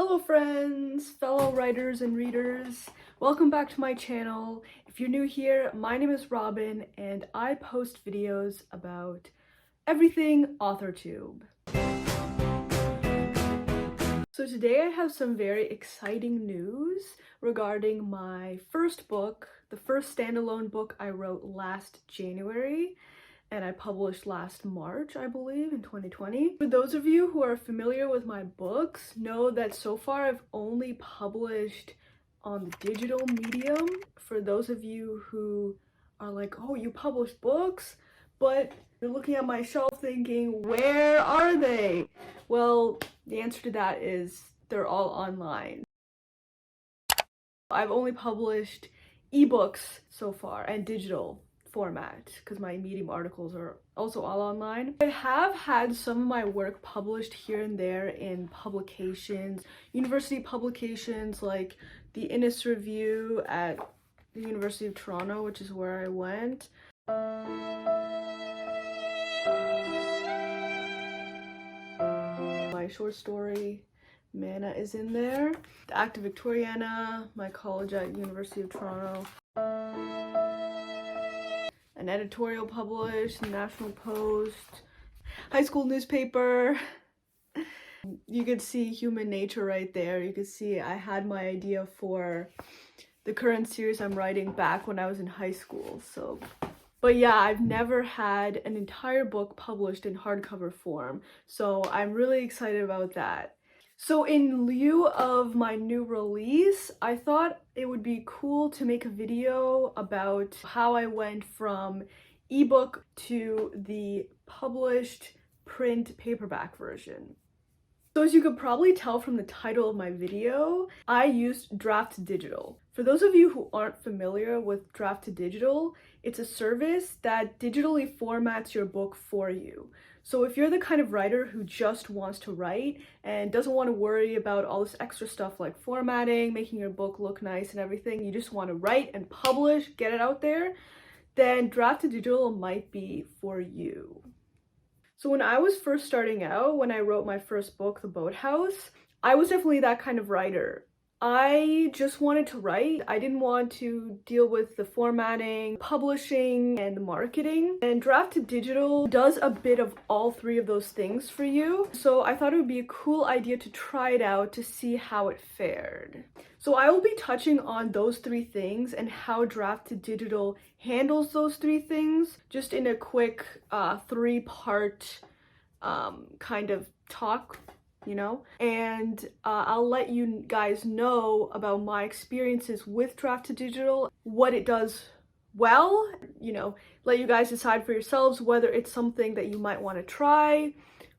Hello friends, fellow writers and readers. Welcome back to my channel. If you're new here, my name is Robin and I post videos about everything AuthorTube. So today I have some very exciting news regarding my first book, the first standalone book I wrote last January and I published last March, I believe, in 2020. For those of you who are familiar with my books, know that so far I've only published on the digital medium. For those of you who are like, oh, you publish books? But you're looking at my shelf thinking, where are they? Well, the answer to that is they're all online. I've only published ebooks so far and digital format because my Medium articles are also all online. I have had some of my work published here and there in publications, university publications like the Innis Review at the University of Toronto, which is where I went. My short story Mana is in there. The Act of Victoriana, my college at University of Toronto. An editorial published, National Post, high school newspaper. You could see human nature right there. You could see I had my idea for the current series I'm writing back when I was in high school. But yeah, I've never had an entire book published in hardcover form, so I'm really excited about that. So in lieu of my new release, I thought it would be cool to make a video about how I went from ebook to the published print paperback version. So as you could probably tell from the title of my video, I used Draft2Digital. For those of you who aren't familiar with Draft2Digital, it's a service that digitally formats your book for you. So if you're the kind of writer who just wants to write and doesn't want to worry about all this extra stuff like formatting, making your book look nice and everything, you just want to write and publish, get it out there, then Draft2Digital might be for you. So when I was first starting out, when I wrote my first book, The Boathouse, I was definitely that kind of writer. I just wanted to write. I didn't want to deal with the formatting, publishing, and the marketing. And Draft2Digital does a bit of all three of those things for you. So I thought it would be a cool idea to try it out to see how it fared. So I will be touching on those three things and how Draft2Digital handles those three things just in a quick three-part kind of talk, you know, and I'll let you guys know about my experiences with Draft2Digital, what it does well, you know, let you guys decide for yourselves whether it's something that you might want to try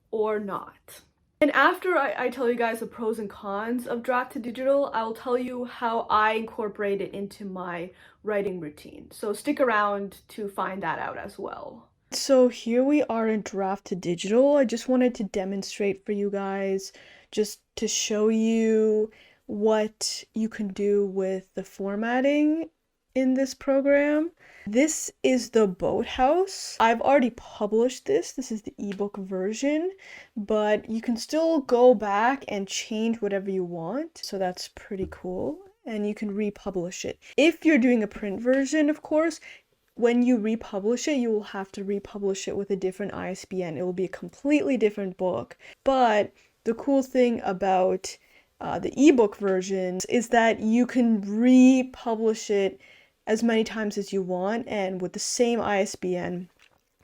or not. And after I tell you guys the pros and cons of Draft2Digital, I'll tell you how I incorporate it into my writing routine. So stick around to find that out as well. So here we are in Draft2Digital. I just wanted to demonstrate for you guys, just to show you what you can do with the formatting in this program. This is the Boathouse. I've already published this. This is the ebook version, but you can still go back and change whatever you want. So that's pretty cool. And you can republish it. If you're doing a print version, of course, when you republish it, you will have to republish it with a different ISBN. It will be a completely different book. But the cool thing about the ebook version is that you can republish it as many times as you want and with the same ISBN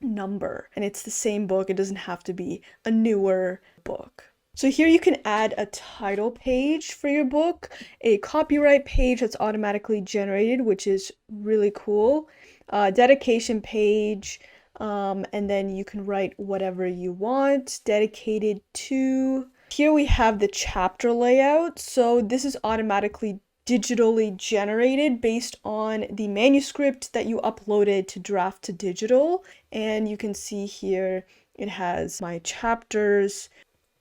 number. And it's the same book. It doesn't have to be a newer book. So here you can add a title page for your book, a copyright page that's automatically generated, which is really cool, dedication page, and then you can write whatever you want, dedicated to. Here we have the chapter layout. So this is automatically digitally generated based on the manuscript that you uploaded to Draft2Digital. And you can see here it has my chapters.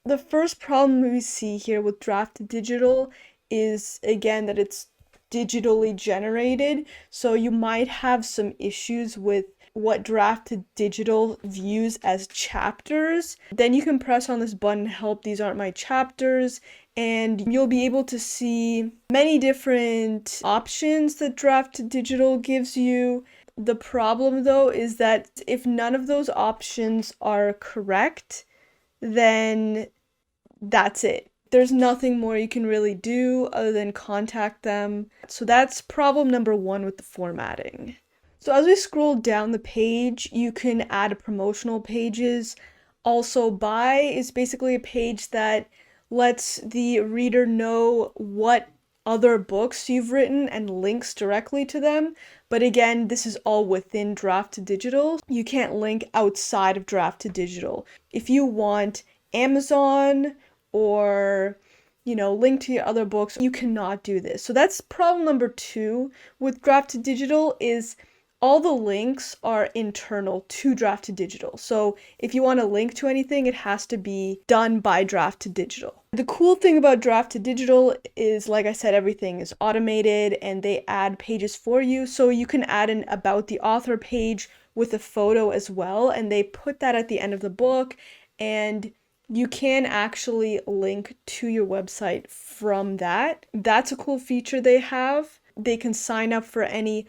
The first problem we see here with Draft2Digital is, again, that it's digitally generated. So you might have some issues with what Draft2Digital views as chapters. Then you can press on this button, help, these aren't my chapters, and you'll be able to see many different options that Draft2Digital gives you. The problem though is that if none of those options are correct, then that's it. There's nothing more you can really do other than contact them. So that's problem number one with the formatting. So as we scroll down the page, you can add promotional pages. Also, buy is basically a page that lets the reader know what other books you've written and links directly to them. But again, this is all within Draft2Digital. You can't link outside of Draft2Digital. If you want Amazon or link to your other books, you cannot do this. So that's problem number two with Draft2Digital is all the links are internal to Draft2Digital. So if you want to link to anything, it has to be done by Draft2Digital. The cool thing about Draft2Digital is, like I said, everything is automated and they add pages for you. So you can add an about the author page with a photo as well, and they put that at the end of the book, and you can actually link to your website from that. That's a cool feature they have. They can sign up for any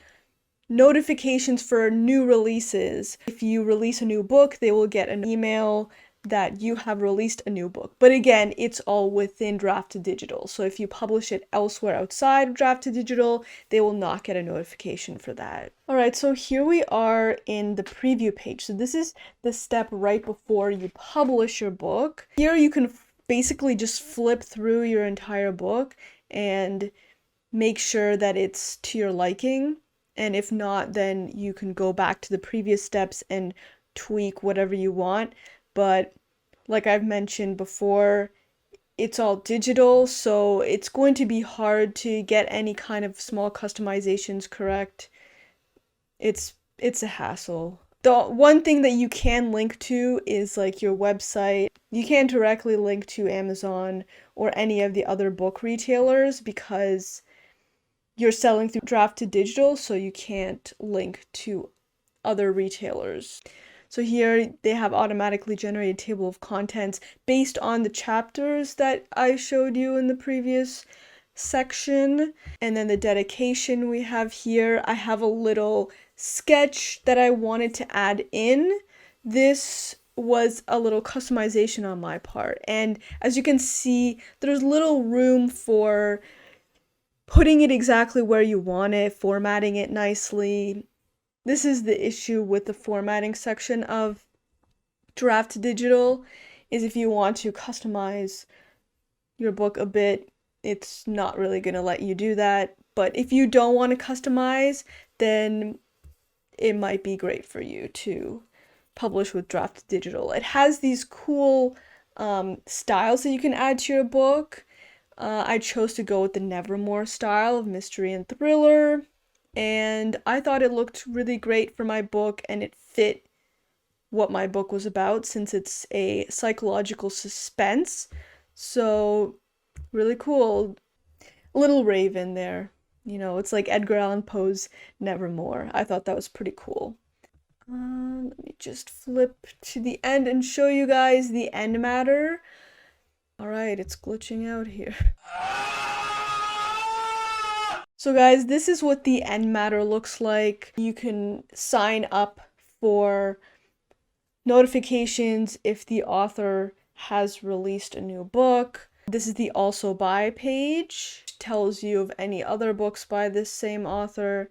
notifications for new releases. If you release a new book, they will get an email that you have released a new book. But again, it's all within Draft2Digital. So if you publish it elsewhere outside of Draft2Digital, they will not get a notification for that. All right, so here we are in the preview page. So this is the step right before you publish your book. Here you can basically just flip through your entire book and make sure that it's to your liking. And if not, then you can go back to the previous steps and tweak whatever you want. But like I've mentioned before, it's all digital, so it's going to be hard to get any kind of small customizations correct. It's a hassle. The one thing that you can link to is like your website. You can't directly link to Amazon or any of the other book retailers because you're selling through Draft2Digital, so you can't link to other retailers. So here they have automatically generated table of contents based on the chapters that I showed you in the previous section. And then the dedication we have here, I have a little sketch that I wanted to add in. This was a little customization on my part. And as you can see, there's little room for putting it exactly where you want it, formatting it nicely. This is the issue with the formatting section of Draft2Digital, is if you want to customize your book a bit, it's not really going to let you do that. But if you don't want to customize, then it might be great for you to publish with Draft2Digital. It has these cool styles that you can add to your book. I chose to go with the Nevermore style of mystery and thriller, and I thought it looked really great for my book, and it fit what my book was about since it's a psychological suspense. So really cool. Little raven there. It's like Edgar Allan Poe's Nevermore. I thought that was pretty cool. Let me just flip to the end and show you guys the end matter. Alright, it's glitching out here. So guys, this is what the end matter looks like. You can sign up for notifications if the author has released a new book. This is the also buy page. It tells you of any other books by this same author.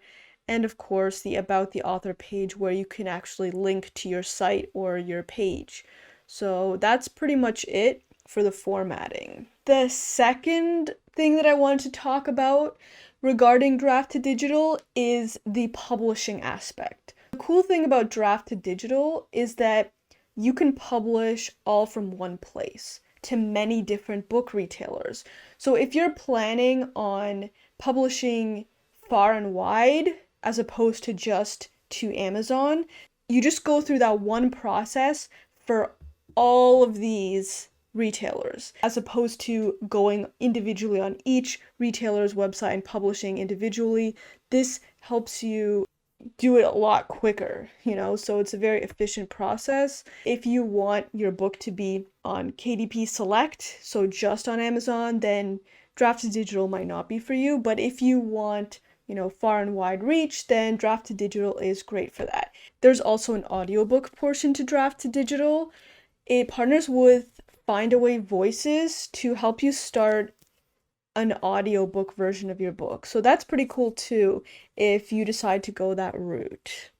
And of course, the about the author page where you can actually link to your site or your page. So that's pretty much it for the formatting. The second thing that I wanted to talk about regarding Draft2Digital is the publishing aspect. The cool thing about Draft2Digital is that you can publish all from one place to many different book retailers. So if you're planning on publishing far and wide as opposed to just to Amazon, you just go through that one process for all of these retailers, as opposed to going individually on each retailer's website and publishing individually. This helps you do it a lot quicker, so it's a very efficient process. If you want your book to be on KDP Select, so just on Amazon, then Draft2Digital might not be for you. But if you want, far and wide reach, then Draft2Digital is great for that. There's also an audiobook portion to Draft2Digital. It partners with Findaway Voices to help you start an audiobook version of your book. So that's pretty cool too, if you decide to go that route.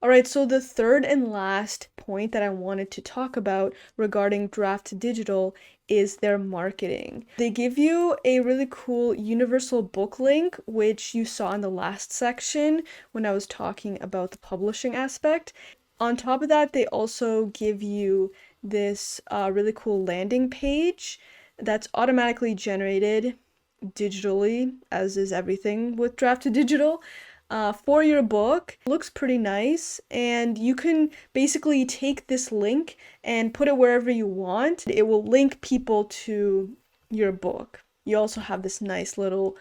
All right, so the third and last point that I wanted to talk about regarding Draft2Digital is their marketing. They give you a really cool universal book link, which you saw in the last section when I was talking about the publishing aspect. On top of that, they also give you this really cool landing page that's automatically generated digitally, as is everything with Draft2Digital, for your book. It looks pretty nice, and you can basically take this link and put it wherever you want. It will link people to your book. You also have this nice little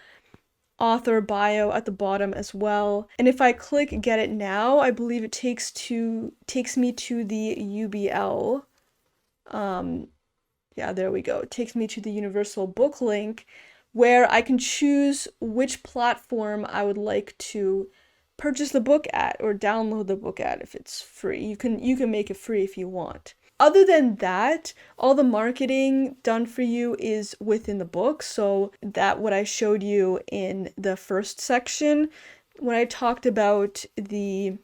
author bio at the bottom as well. And if I click get it now, I believe it takes me to the UBL. Yeah, there we go. It takes me to the universal book link, where I can choose which platform I would like to purchase the book at or download the book at if it's free. You can make it free if you want. Other than that, all the marketing done for you is within the book. So that what I showed you in the first section when I talked about the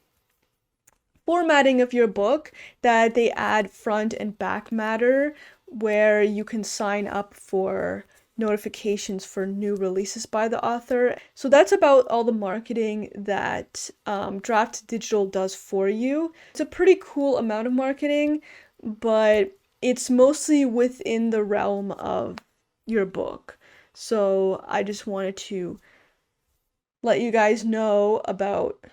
formatting of your book, that they add front and back matter where you can sign up for notifications for new releases by the author. So that's about all the marketing that Draft2Digital does for you. It's a pretty cool amount of marketing, but it's mostly within the realm of your book. So I just wanted to let you guys know about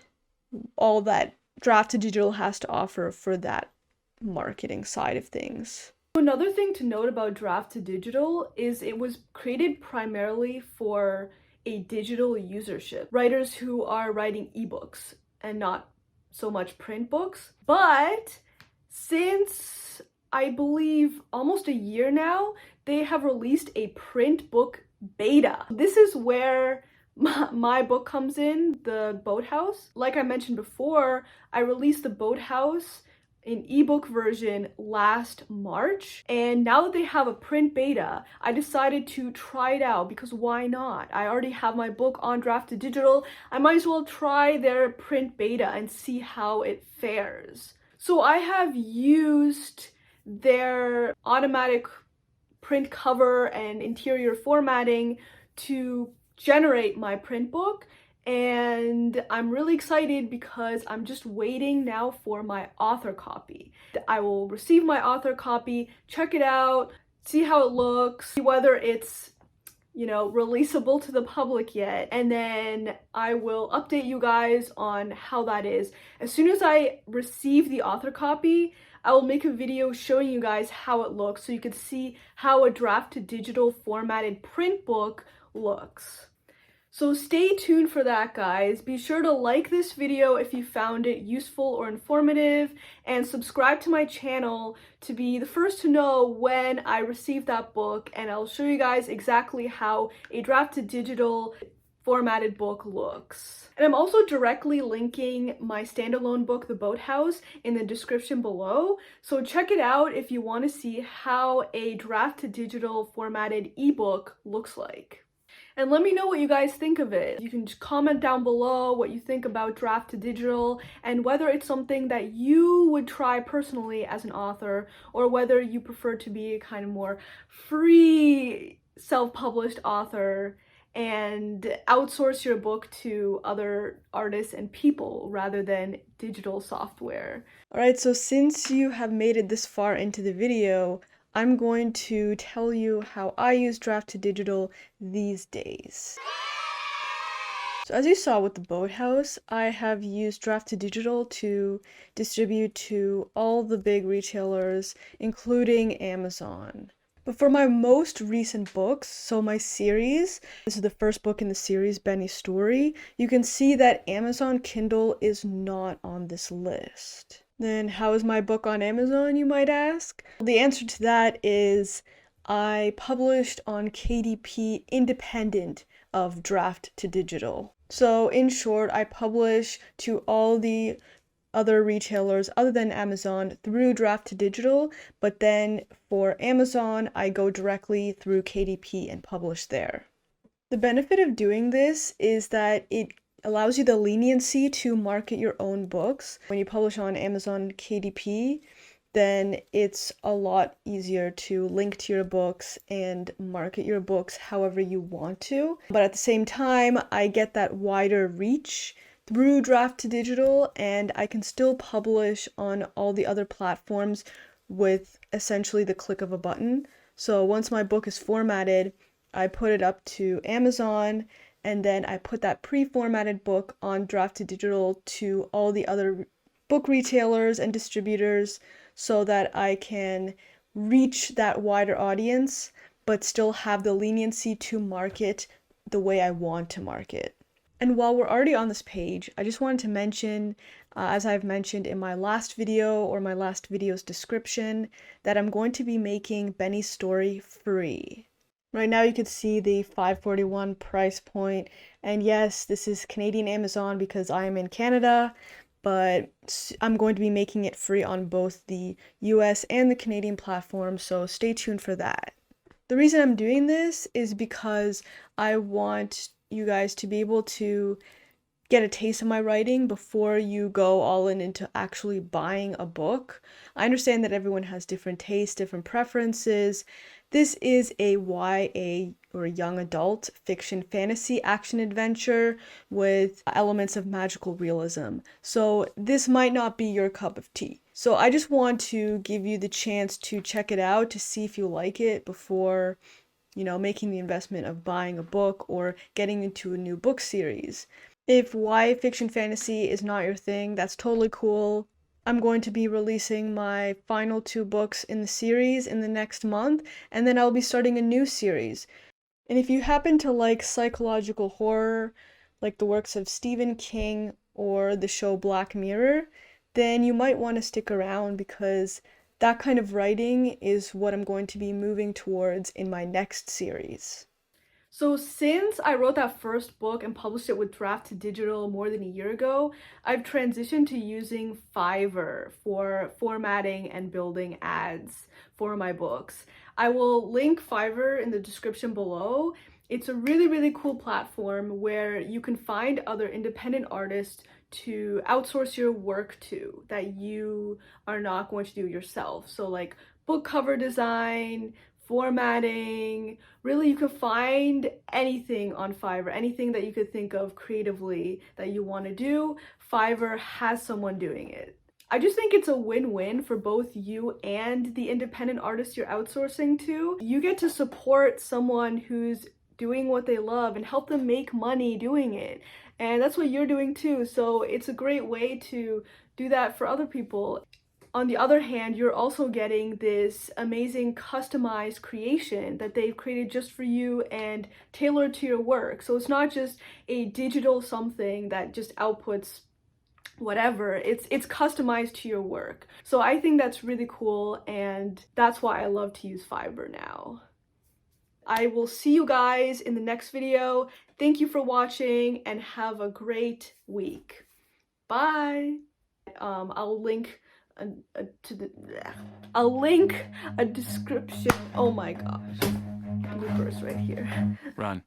all that Draft2Digital has to offer for that marketing side of things. Another thing to note about Draft2Digital is it was created primarily for a digital usership, writers who are writing ebooks and not so much print books. But since I believe almost a year now, they have released a print book beta. This is where my book comes in, The Boathouse. Like I mentioned before, I released The Boathouse in ebook version last March, and now that they have a print beta, I decided to try it out because why not? I already have my book on Draft2Digital. I might as well try their print beta and see how it fares. So I have used their automatic print cover and interior formatting to generate my print book, and I'm really excited because I'm just waiting now for my author copy. I will receive my author copy, check it out, see how it looks, see whether it's releasable to the public yet, and then I will update you guys on how that is. As soon as I receive the author copy, I will make a video showing you guys how it looks so you can see how a Draft2Digital formatted print book looks. So stay tuned for that, guys. Be sure to like this video if you found it useful or informative, and subscribe to my channel to be the first to know when I receive that book, and I'll show you guys exactly how a Draft2Digital formatted book looks. And I'm also directly linking my standalone book, The Boathouse, in the description below, so check it out if you want to see how a Draft2Digital formatted ebook looks like. And let me know what you guys think of it. You can just comment down below what you think about Draft2Digital and whether it's something that you would try personally as an author, or whether you prefer to be a kind of more free self-published author and outsource your book to other artists and people rather than digital software. Alright, so since you have made it this far into the video, I'm going to tell you how I use Draft2Digital these days. So as you saw with The Boathouse, I have used Draft2Digital to distribute to all the big retailers, including Amazon. But for my most recent books, so my series, this is the first book in the series, Benny's Story, you can see that Amazon Kindle is not on this list. Then how is my book on Amazon, you might ask? The answer to that is I published on KDP independent of Draft2Digital. So in short, I publish to all the other retailers other than Amazon through Draft2Digital, but then for Amazon, I go directly through KDP and publish there. The benefit of doing this is that it allows you the leniency to market your own books. When you publish on Amazon KDP, then it's a lot easier to link to your books and market your books however you want to. But at the same time, I get that wider reach through Draft2Digital, and I can still publish on all the other platforms with essentially the click of a button. So once my book is formatted, I put it up to Amazon, and then I put that pre-formatted book on Draft2Digital to all the other book retailers and distributors so that I can reach that wider audience, but still have the leniency to market the way I want to market. And while we're already on this page, I just wanted to mention, as I've mentioned in my last video or my last video's description, that I'm going to be making Benny's Story free. Right now you can see the $5.41 price point, and yes, this is Canadian Amazon because I am in Canada, but I'm going to be making it free on both the US and the Canadian platform, so stay tuned for that. The reason I'm doing this is because I want you guys to be able to get a taste of my writing before you go all in into actually buying a book. I understand that everyone has different tastes, different preferences. This is a YA or young adult fiction fantasy action adventure with elements of magical realism. So this might not be your cup of tea. So I just want to give you the chance to check it out to see if you like it before, you know, making the investment of buying a book or getting into a new book series. If YA fiction fantasy is not your thing, that's totally cool. I'm going to be releasing my final 2 books in the series in the next month, and then I'll be starting a new series. And if you happen to like psychological horror, like the works of Stephen King or the show Black Mirror, then you might want to stick around because that kind of writing is what I'm going to be moving towards in my next series. So since I wrote that first book and published it with Draft2Digital more than a year ago, I've transitioned to using Fiverr for formatting and building ads for my books. I will link Fiverr in the description below. It's a really cool platform where you can find other independent artists to outsource your work to that you are not going to do yourself. So like book cover design, formatting, really you can find anything on Fiverr, anything that you could think of creatively that you want to do, Fiverr has someone doing it. I just think it's a win-win for both you and the independent artist you're outsourcing to. You get to support someone who's doing what they love and help them make money doing it. And that's what you're doing too, so it's a great way to do that for other people. On the other hand, you're also getting this amazing customized creation that they've created just for you and tailored to your work. So it's not just a digital something that just outputs whatever, it's customized to your work. So I think that's really cool, and that's why I love to use Fiverr now. I will see you guys in the next video. Thank you for watching and have a great week. Bye. I'll link a description. Oh my gosh. Bloopers right here. Run.